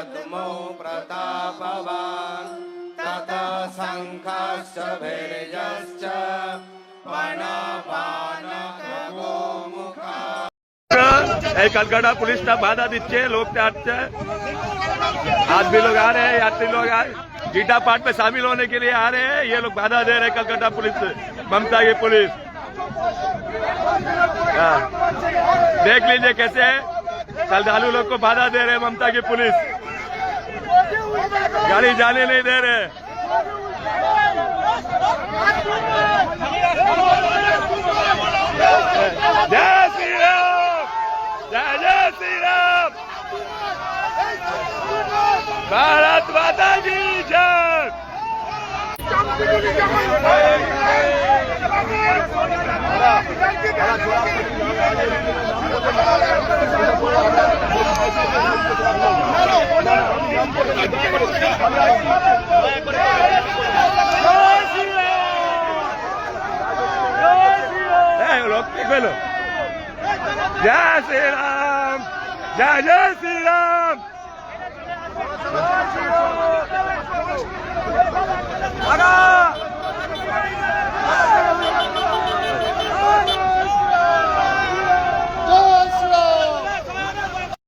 पद्मो प्रतापवान् ततः शङ्खश्च भैर्यश्च वनमानखगोमुखः। এই कलकत्ता पुलिस ना बाधा दीजिए लोग आते आज भी लोग आ रहे हैं यात्री लोग आज गीता पाठ में शामिल होने के लिए आ रहे हैं ये लोग बाधा दे रहे हैं कलकत्ता पुलिस ममता की पुलिस देख लीजिए कैसे श्रद्धालु लोग को बाधा दे रहे हैं ममता की पुलिस गाड़ी जाने नहीं दे रहे जय श्री राम जय जय श्री राम भारत माता की जय जय श्री राम जय जय श्री राम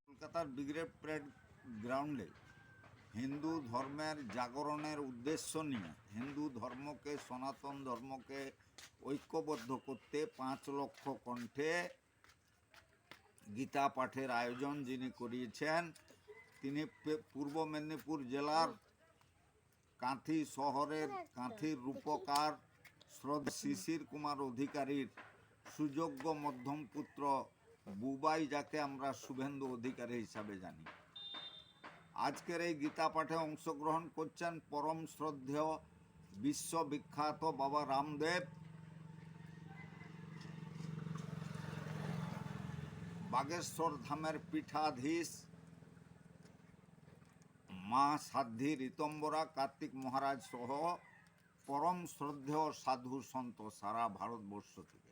কলকাতার ব্রিগেড প্যারেড গ্রাউন্ডে হিন্দু ধর্মের জাগরণের উদ্দেশ্য নিয়ে হিন্দু ধর্মকে সনাতন ধর্মকে ঐক্যবদ্ধ করতে 5 লক্ষ কণ্ঠে গীতা পাঠের আয়োজন যিনি করিয়েছেন তিনি পূর্ব মেদিনীপুর জেলার কাঁথি শহরের কাঁথির রূপকার শ্রদ্ধা শিশির কুমার অধিকারীর সুযোগ্য মধ্যম পুত্র বুবাই, যাকে আমরা শুভেন্দু অধিকারী হিসাবে জানি। আজকের এই গীতা পাঠে অংশগ্রহণ করছেন পরম শ্রদ্ধেয় বিশ্ববিখ্যাত বাবা রামদেব, বাগেশ্বর ধামের পীঠাধীশ মা সাধ্বী ঋতম্বরা, কার্তিক মহারাজ সহ পরম শ্রদ্ধেয় সাধু সন্ত সারা ভারতবর্ষ থেকে।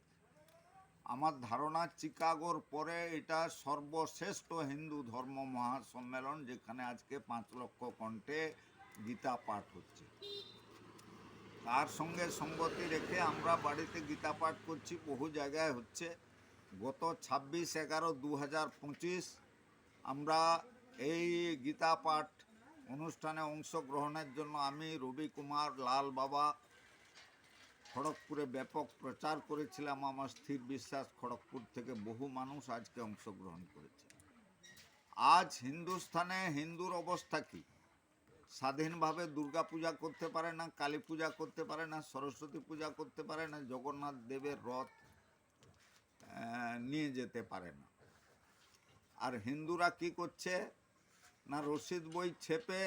আমার ধারণা চিকাগোর পরে এটা সর্বশ্রেষ্ঠ হিন্দু ধর্ম মহাসম্মেলন, যেখানে আজকে 5 লক্ষ কণ্ঠে গীতা পাঠ হচ্ছে। তার সঙ্গে সঙ্গতি রেখে আমরা বাড়িতে গীতা পাঠ করছি, বহু জায়গায় হচ্ছে। গত 26/11/2025 আমরা এই গীতা পাঠ অনুষ্ঠানে অংশগ্রহণের জন্য আমি রবি কুমার লাল বাবা খড়গপুরে ব্যাপক প্রচার করেছিলাম। আমার স্থির বিশ্বাস খড়গপুর থেকে বহু মানুষ আজকে অংশগ্রহণ করেছে। আজ হিন্দুস্থানে হিন্দুর অবস্থা কি? স্বাধীনভাবে দুর্গা পূজা করতে পারে না, কালী পূজা করতে পারে না, সরস্বতী পূজা করতে পারে না, জগন্নাথ দেবের রথ নিয়ে যেতে পারে না। আর হিন্দুরা কি করছে না, রসিদ বই ছেপে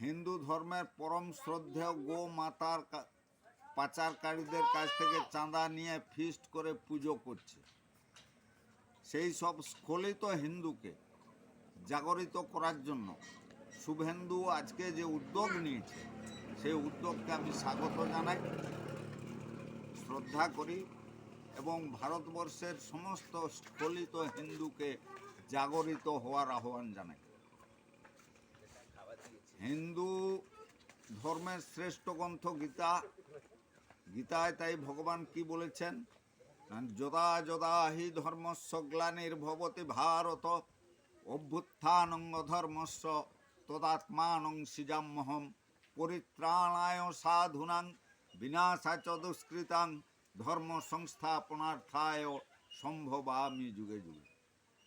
হিন্দু ধর্মের পরম শ্রদ্ধেয় গো মাতার পাচারকারীদের কাছ থেকে চাঁদা নিয়ে ফিস্ট করে পুজো করছে। সেই সব স্খলিত হিন্দুকে জাগরিত করার জন্য শুভেন্দু আজকে যে উদ্যোগ নিয়েছে, সেই উদ্যোগকে আমি স্বাগত জানাই, শ্রদ্ধা করি এবং ভারতবর্ষের সমস্ত স্খলিত হিন্দুকে জাগরিত হওয়ার আহ্বান জানাই। হিন্দু ধর্মের শ্রেষ্ঠ গ্রন্থ গীতা, গীতায় তাই ভগবান কি বলেছেন, যদা যদা হি ধর্মস্য গ্লানির্ভবতি ভারত অভ্যুত্থানং অধর্মস্য তদাত্মানং সৃজাম্যহম পরিত্রাণায় সাধুনাং বিনাশাচ দুষ্কৃতাং ধর্ম সংস্থাপনার্থায় সম্ভবামি যুগে যুগে।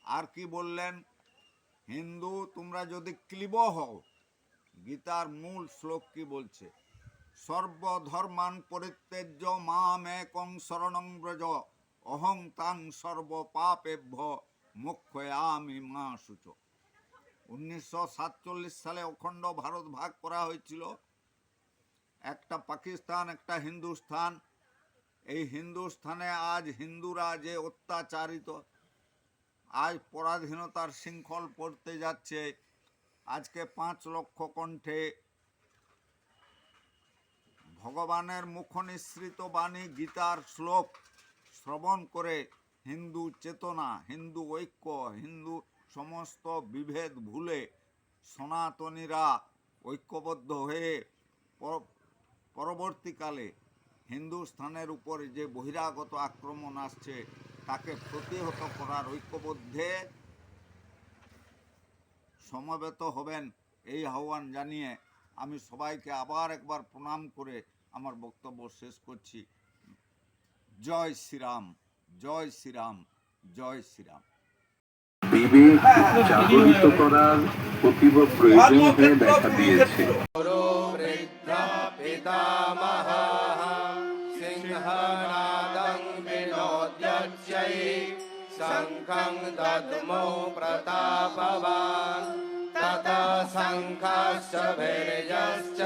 আর কি বললেন, হিন্দু তোমরা যদি ক্লীব হও, গীতার মূল শ্লোক কি বলছে, সর্বধর্মান পরিত্যজ্য মামেকং শরণং ব্রজ অহং তাং সর্বপাপেভ্য মোক্ষয়ামি মা শুচ। 1947 সালে অখণ্ড ভারত ভাগ করা হয়েছিল, একটা পাকিস্তান একটা হিন্দুস্তান। এই হিন্দুস্থানে আজ হিন্দুরা যে অত্যাচারিত, আজ পরাধীনতার শৃঙ্খল পড়তে যাচ্ছে। আজকে 5 লক্ষ কণ্ঠে ভগবানের মুখ নিঃসৃত বাণী গীতার শ্লোক শ্রবণ করে হিন্দু চেতনা, হিন্দু ঐক্য, হিন্দু সমস্ত বিভেদ ভুলে সনাতনীরা ঐক্যবদ্ধ হয়ে পরবর্তীকালে হিন্দুস্থানের উপরে যে বহিরাগত আক্রমণ আসছে তাকে প্রতিহত করার ঐক্যবদ্ধে সমবেত হবেন, এই আহ্বান জানিয়ে আমি সবাইকে আবার একবার প্রণাম করে আমার বক্তব্য শেষ করছি। জয় শ্রীরাম, জয় শ্রীরাম, জয় শ্রীরাম। বিবেক জাগরিত করার অতীব প্রয়োজন হয়ে দেখা দিয়েছে। গুরু বৃদ্ধ পিতামহঃ সিংহনাদং বিনোদ্যচ্ছৈ শঙ্খং দদ্মো প্রতাপবান ততঃ শঙ্খশ্চ ভৈর্যশ্চ